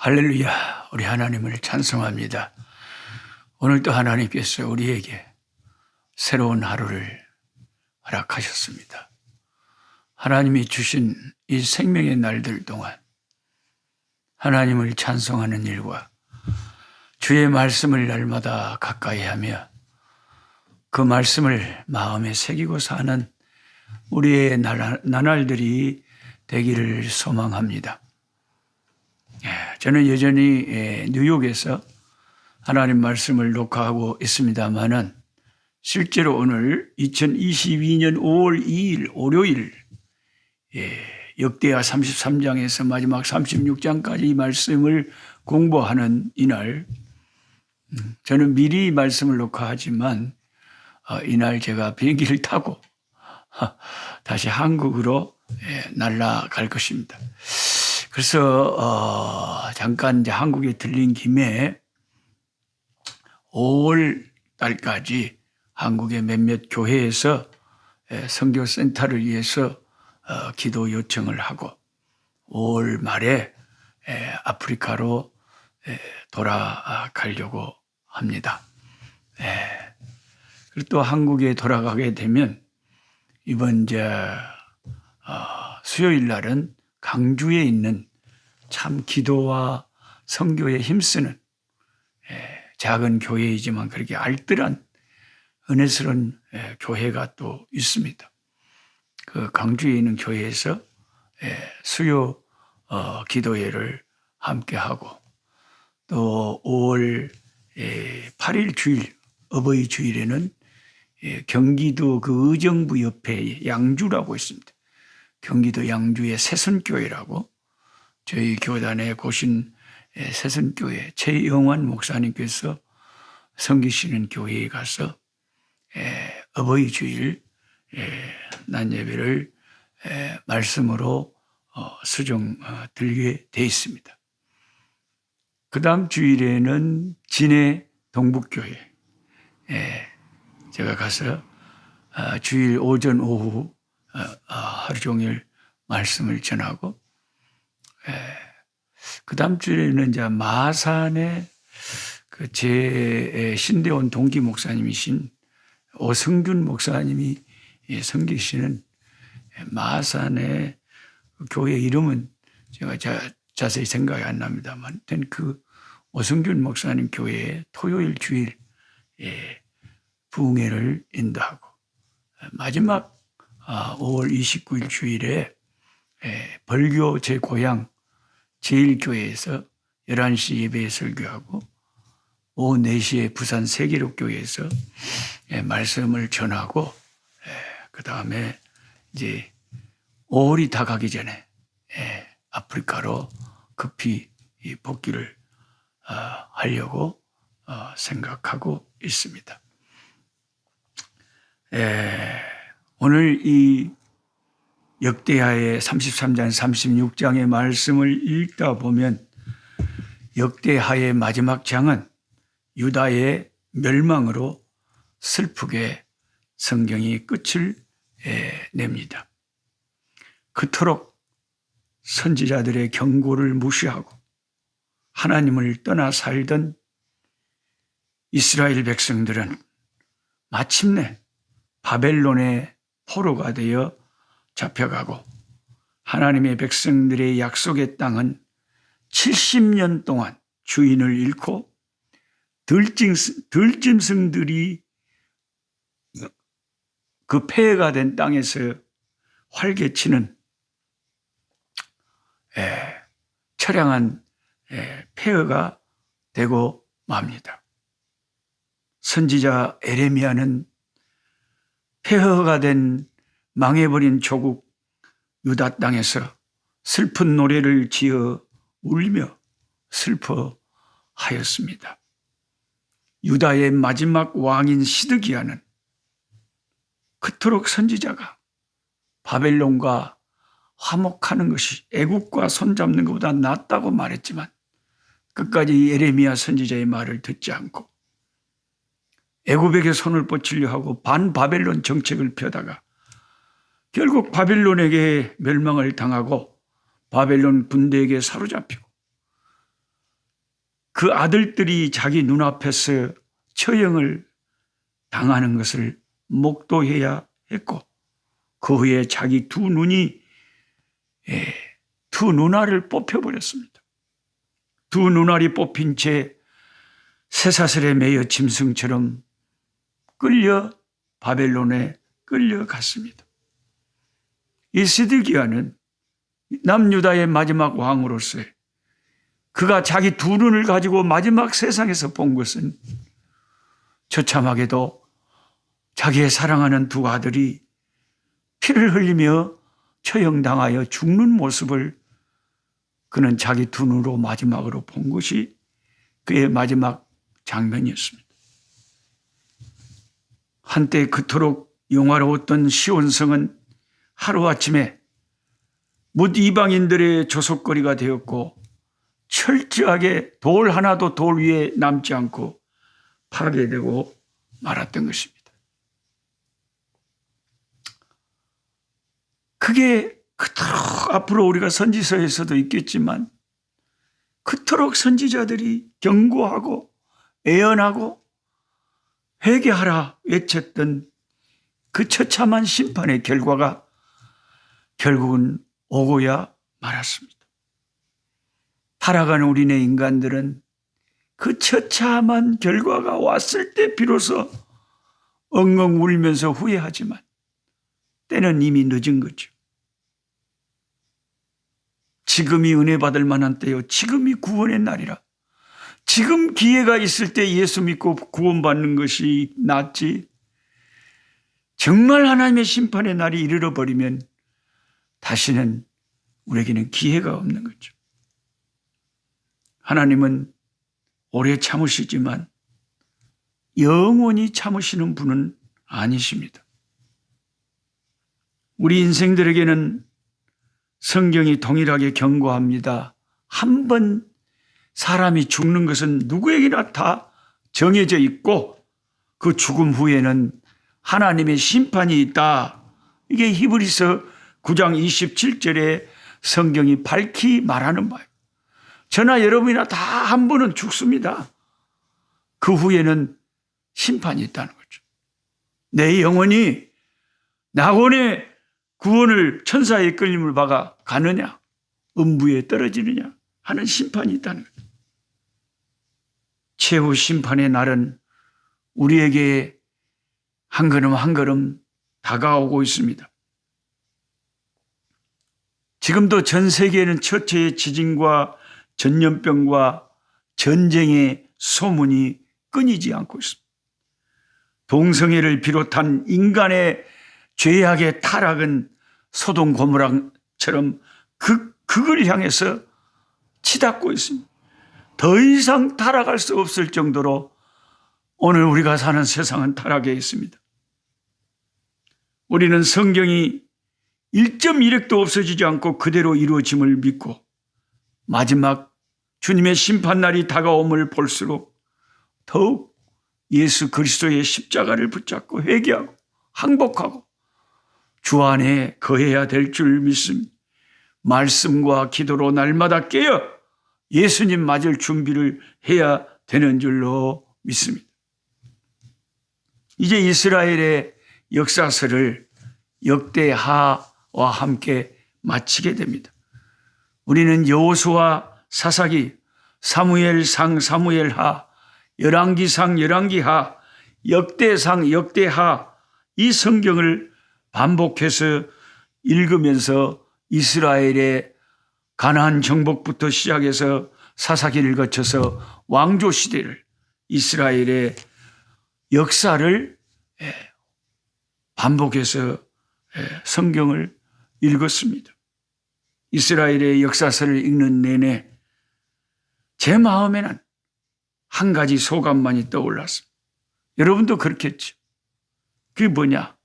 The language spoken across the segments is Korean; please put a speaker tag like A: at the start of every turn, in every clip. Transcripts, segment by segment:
A: 할렐루야, 우리 하나님을 찬송합니다. 오늘도 하나님께서 우리에게 새로운 하루를 허락하셨습니다. 하나님이 주신 이 생명의 날들 동안 하나님을 찬송하는 일과 주의 말씀을 날마다 가까이 하며 그 말씀을 마음에 새기고 사는 우리의 나날들이 되기를 소망합니다. 저는 여전히 뉴욕에서 하나님 말씀을 녹화하고 있습니다만은 실제로 오늘 2022년 5월 2일 월요일 역대하 33장에서 마지막 36장까지 이 말씀을 공부하는 이날, 저는 미리 말씀을 녹화하지만 이날 제가 비행기를 타고 다시 한국으로 날아갈 것입니다. 그래서 잠깐 이제 한국에 들린 김에 5월 달까지 한국의 몇몇 교회에서 선교센터를 위해서 기도 요청을 하고 5월 말에 아프리카로 돌아가려고 합니다. 그리고 또 한국에 돌아가게 되면 이번 수요일 날은 강주에 있는 참 기도와 선교에 힘쓰는 작은 교회이지만 그렇게 알뜰한 은혜스러운 교회가 또 있습니다. 그 강주에 있는 교회에서 수요 기도회를 함께하고 또 5월 8일 주일 어버이 주일에는 경기도 그 의정부 옆에 양주라고 있습니다. 경기도 양주의 새순교회라고 저희 교단에 고신 새순교회 최영환 목사님께서 섬기시는 교회에 가서 어버이 주일 낮 예배를 말씀으로 수종 들게 돼 있습니다. 그 다음 주일에는 진해 동북교회 제가 가서 주일 오전 오후 하루 종일 말씀을 전하고 그 다음 주에는 이제 마산에 그 제 신대원 동기 목사님이신 오성균 목사님이 섬기시는 마산의 교회 이름은 제가 자세히 생각이 안 납니다만 그 오성균 목사님 교회에 토요일 주일 부흥회를 인도하고 마지막 5월 29일 주일에 벌교 제 고향 제1교회에서 11시 예배 설교하고 오후 4시에 부산 세계록교회에서 말씀을 전하고 그 다음에 이제 5월이 다 가기 전에 아프리카로 급히 복귀를 하려고 생각하고 있습니다. 오늘 이 역대하의 33장 36장의 말씀을 읽다 보면 역대하의 마지막 장은 유다의 멸망으로 슬프게 성경이 끝을 냅니다. 그토록 선지자들의 경고를 무시하고 하나님을 떠나 살던 이스라엘 백성들은 마침내 바벨론의 포로가 되어 잡혀가고 하나님의 백성들의 약속의 땅은 70년 동안 주인을 잃고 들짐승들이 그 폐해가 된 땅에서 활개치는 처량한 폐허가 되고 맙니다. 선지자 에레미야는 폐허가 된 망해버린 조국 유다 땅에서 슬픈 노래를 지어 울며 슬퍼하였습니다. 유다의 마지막 왕인 시드기야는 그토록 선지자가 바벨론과 화목하는 것이 애국과 손잡는 것보다 낫다고 말했지만 끝까지 예레미야 선지자의 말을 듣지 않고 애굽에게 손을 뻗치려 하고 반바벨론 정책을 펴다가 결국 바벨론에게 멸망을 당하고 바벨론 군대에게 사로잡히고 그 아들들이 자기 눈앞에서 처형을 당하는 것을 목도해야 했고, 그 후에 자기 두 눈이 두 눈알을 뽑혀버렸습니다. 두 눈알이 뽑힌 채 쇠사슬에 매여 짐승처럼 끌려 바벨론에 끌려갔습니다. 이 시드기야는 남유다의 마지막 왕으로서 그가 자기 두 눈을 가지고 마지막 세상에서 본 것은 처참하게도 자기의 사랑하는 두 아들이 피를 흘리며 처형당하여 죽는 모습을 그는 자기 두 눈으로 마지막으로 본 것이 그의 마지막 장면이었습니다. 한때 그토록 영화로웠던 시온성은 하루아침에 뭇 이방인들의 조속거리가 되었고 철저하게 돌 하나도 돌 위에 남지 않고 파괴되고 말았던 것입니다. 그게 그토록 앞으로 우리가 선지서에서도 있겠지만 그토록 선지자들이 경고하고 애언하고 회개하라 외쳤던 그 처참한 심판의 결과가 결국은 오고야 말았습니다. 타락한 우리네 인간들은 그 처참한 결과가 왔을 때 비로소 엉엉 울면서 후회하지만 때는 이미 늦은 거죠. 지금이 은혜 받을 만한 때요. 지금이 구원의 날이라. 지금 기회가 있을 때 예수 믿고 구원받는 것이 낫지. 정말 하나님의 심판의 날이 이르러 버리면 다시는 우리에게는 기회가 없는 거죠. 하나님은 오래 참으시지만 영원히 참으시는 분은 아니십니다. 우리 인생들에게는 성경이 동일하게 경고합니다. 한 번 사람이 죽는 것은 누구에게나 다 정해져 있고 그 죽음 후에는 하나님의 심판이 있다. 이게 히브리서 9장 27절에 성경이 밝히 말하는 바예요. 저나 여러분이나 다 한 번은 죽습니다. 그 후에는 심판이 있다는 거죠. 내 영혼이 낙원의 구원을 천사의 끌림을 받아 가느냐 음부에 떨어지느냐 하는 심판이 있다는 거죠. 최후 심판의 날은 우리에게 한 걸음 한 걸음 다가오고 있습니다. 지금도 전 세계에는 처처의 지진과 전염병과 전쟁의 소문이 끊이지 않고 있습니다. 동성애를 비롯한 인간의 죄악의 타락은 소돔 고모라처럼 극을 향해서 치닫고 있습니다. 더 이상 타락할 수 없을 정도로 오늘 우리가 사는 세상은 타락해 있습니다. 우리는 성경이 1.1획도 없어지지 않고 그대로 이루어짐을 믿고 마지막 주님의 심판날이 다가옴을 볼수록 더욱 예수 그리스도의 십자가를 붙잡고 회개하고 항복하고 주 안에 거해야 될 줄 믿습니다. 말씀과 기도로 날마다 깨어 예수님 맞을 준비를 해야 되는 줄로 믿습니다. 이제 이스라엘의 역사서를 역대하와 함께 마치게 됩니다. 우리는 여호수아 사사기, 사무엘상 사무엘하, 열왕기상 열왕기하, 역대상 역대하 이 성경을 반복해서 읽으면서 이스라엘의 가나안 정복부터 시작해서 사사기를 거쳐서 왕조 시대를 이스라엘의 역사를 반복해서 성경을 읽었습니다. 이스라엘의 역사서를 읽는 내내 제 마음에는 한 가지 소감만이 떠올랐습니다. 여러분도 그렇겠죠. 그게 뭐냐?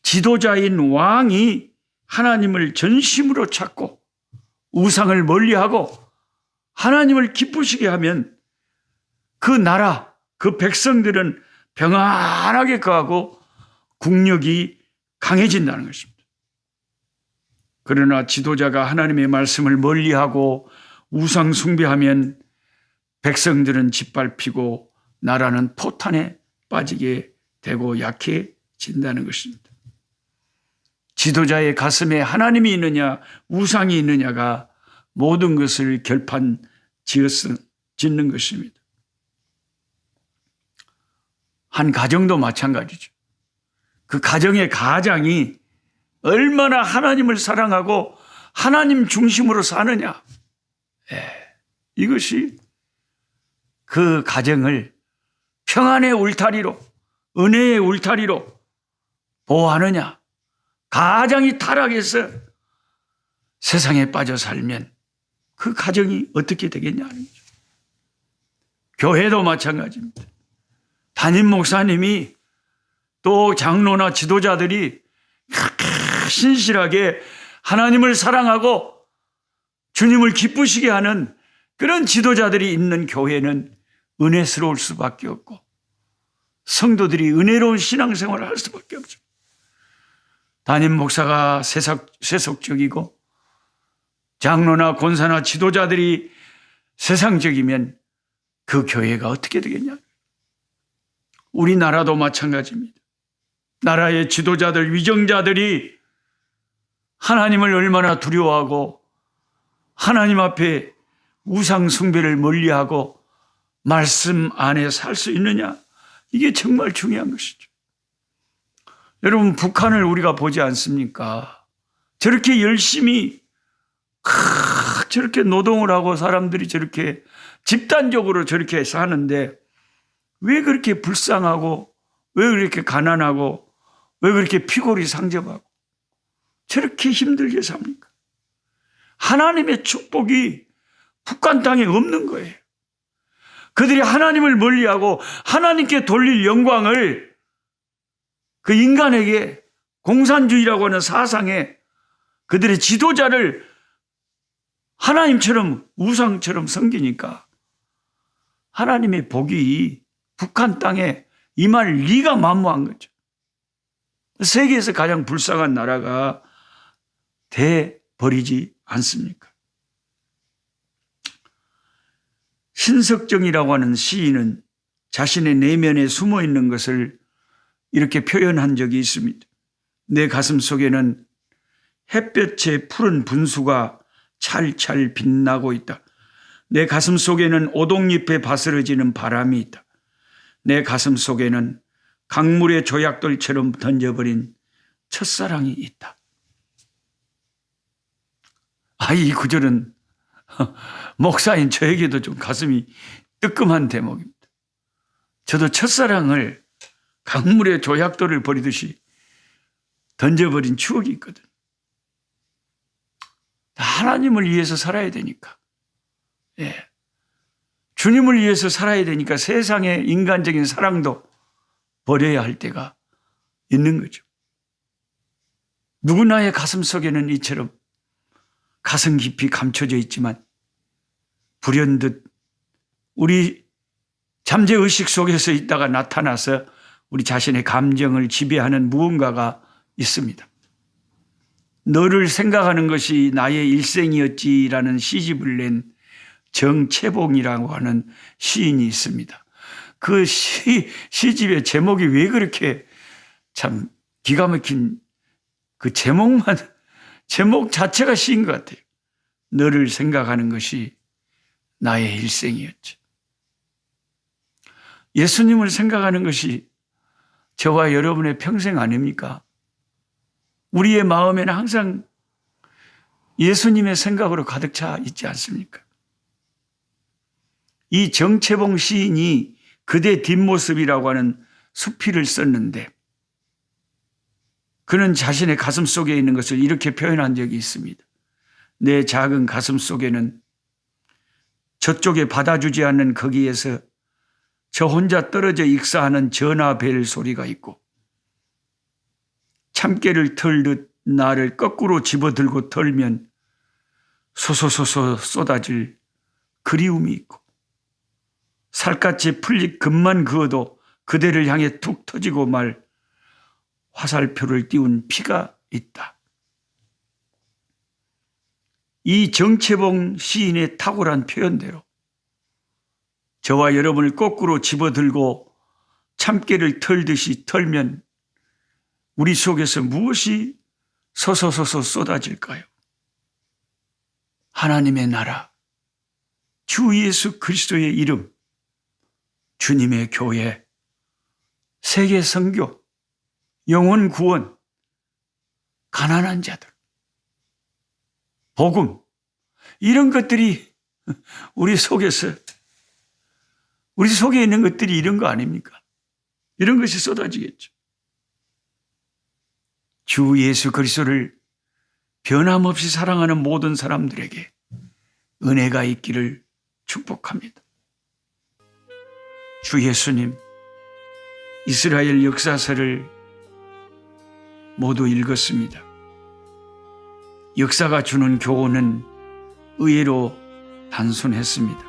A: 지도자인 왕이 하나님을 전심으로 찾고 우상을 멀리하고 하나님을 기쁘시게 하면 그 나라, 그 백성들은 평안하게 거하고 국력이 강해진다는 것입니다. 그러나 지도자가 하나님의 말씀을 멀리하고 우상 숭배하면 백성들은 짓밟히고 나라는 포탄에 빠지게 되고 약해진다는 것입니다. 지도자의 가슴에 하나님이 있느냐 우상이 있느냐가 모든 것을 결판 짓는 것입니다. 한 가정도 마찬가지죠. 그 가정의 가장이 얼마나 하나님을 사랑하고 하나님 중심으로 사느냐. 이것이 그 가정을 평안의 울타리로, 은혜의 울타리로 보호하느냐. 가장이 타락해서 세상에 빠져 살면 그 가정이 어떻게 되겠냐는 거죠. 교회도 마찬가지입니다. 담임 목사님이 또 장로나 지도자들이 신실하게 하나님을 사랑하고 주님을 기쁘시게 하는 그런 지도자들이 있는 교회는 은혜스러울 수밖에 없고 성도들이 은혜로운 신앙생활을 할 수밖에 없죠. 담임 목사가 세속적이고 장로나 권사나 지도자들이 세상적이면 그 교회가 어떻게 되겠냐? 우리나라도 마찬가지입니다. 나라의 지도자들, 위정자들이 하나님을 얼마나 두려워하고 하나님 앞에 우상 숭배를 멀리하고 말씀 안에 살 수 있느냐? 이게 정말 중요한 것이죠. 여러분, 북한을 우리가 보지 않습니까? 저렇게 열심히 저렇게 노동을 하고 사람들이 저렇게 집단적으로 저렇게 사는데 왜 그렇게 불쌍하고 왜 그렇게 가난하고 왜 그렇게 피골이 상접하고 저렇게 힘들게 삽니까? 하나님의 축복이 북한 땅에 없는 거예요. 그들이 하나님을 멀리하고 하나님께 돌릴 영광을 그 인간에게 공산주의라고 하는 사상에 그들의 지도자를 하나님처럼 우상처럼 섬기니까 하나님의 복이 북한 땅에 임할 리가 만무한 거죠. 세계에서 가장 불쌍한 나라가 돼 버리지 않습니까? 신석정이라고 하는 시인은 자신의 내면에 숨어 있는 것을 이렇게 표현한 적이 있습니다. 내 가슴 속에는 햇볕의 푸른 분수가 찰찰 빛나고 있다. 내 가슴 속에는 오동잎에 바스러지는 바람이 있다. 내 가슴 속에는 강물의 조약돌처럼 던져버린 첫사랑이 있다. 이 구절은 목사인 저에게도 좀 가슴이 뜨끔한 대목입니다. 저도 첫사랑을 강물의 조약돌을 버리듯이 던져버린 추억이 있거든. 하나님을 위해서 살아야 되니까. 주님을 위해서 살아야 되니까 세상의 인간적인 사랑도 버려야 할 때가 있는 거죠. 누구나의 가슴 속에는 이처럼 가슴 깊이 감춰져 있지만 불현듯 우리 잠재의식 속에서 있다가 나타나서 우리 자신의 감정을 지배하는 무언가가 있습니다. 너를 생각하는 것이 나의 일생이었지라는 시집을 낸 정채봉이라고 하는 시인이 있습니다. 그 시집의 제목이 왜 그렇게 참 기가 막힌 그 제목 자체가 시인 것 같아요. 너를 생각하는 것이 나의 일생이었지. 예수님을 생각하는 것이 저와 여러분의 평생 아닙니까? 우리의 마음에는 항상 예수님의 생각으로 가득 차 있지 않습니까? 이 정채봉 시인이 그대 뒷모습이라고 하는 수필을 썼는데 그는 자신의 가슴 속에 있는 것을 이렇게 표현한 적이 있습니다. 내 작은 가슴 속에는 저쪽에 받아주지 않는 거기에서 저 혼자 떨어져 익사하는 전화벨 소리가 있고 참깨를 털듯 나를 거꾸로 집어들고 털면 소소소소 쏟아질 그리움이 있고 살갗이 풀릴 금만 그어도 그대를 향해 툭 터지고 말 화살표를 띄운 피가 있다. 이 정채봉 시인의 탁월한 표현대로 저와 여러분을 거꾸로 집어들고 참깨를 털듯이 털면 우리 속에서 무엇이 서서서서 쏟아질까요? 하나님의 나라, 주 예수 그리스도의 이름, 주님의 교회, 세계 선교, 영혼 구원, 가난한 자들, 복음, 이런 것들이 우리 속에 있는 것들이 이런 거 아닙니까? 이런 것이 쏟아지겠죠. 주 예수 그리스도를 변함없이 사랑하는 모든 사람들에게 은혜가 있기를 축복합니다. 주 예수님, 이스라엘 역사서를 모두 읽었습니다. 역사가 주는 교훈은 의외로 단순했습니다.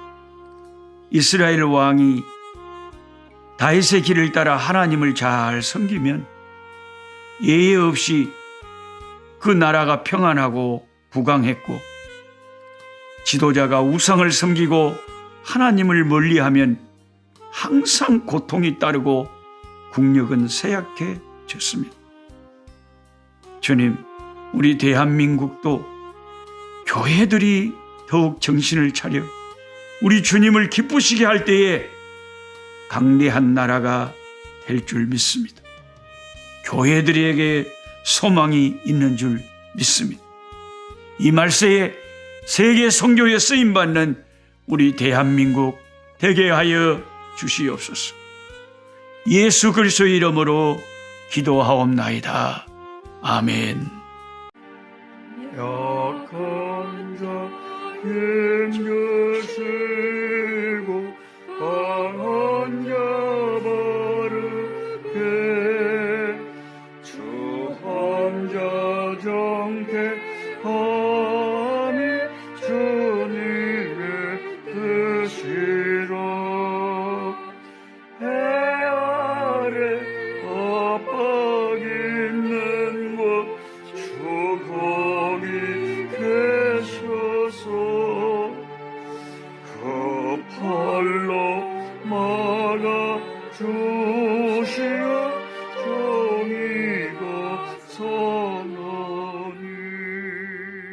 A: 이스라엘 왕이 다윗의 길을 따라 하나님을 잘 섬기면 예외 없이 그 나라가 평안하고 부강했고, 지도자가 우상을 섬기고 하나님을 멀리하면 항상 고통이 따르고 국력은 쇠약해졌습니다. 주님, 우리 대한민국도 교회들이 더욱 정신을 차려 우리 주님을 기쁘시게 할 때에 강대한 나라가 될 줄 믿습니다. 교회들에게 소망이 있는 줄 믿습니다. 이 말세에 세계 선교에 쓰임받는 우리 대한민국 되게 하여 주시옵소서. 예수 그리스도의 이름으로 기도하옵나이다. 아멘. 약한 자의 것을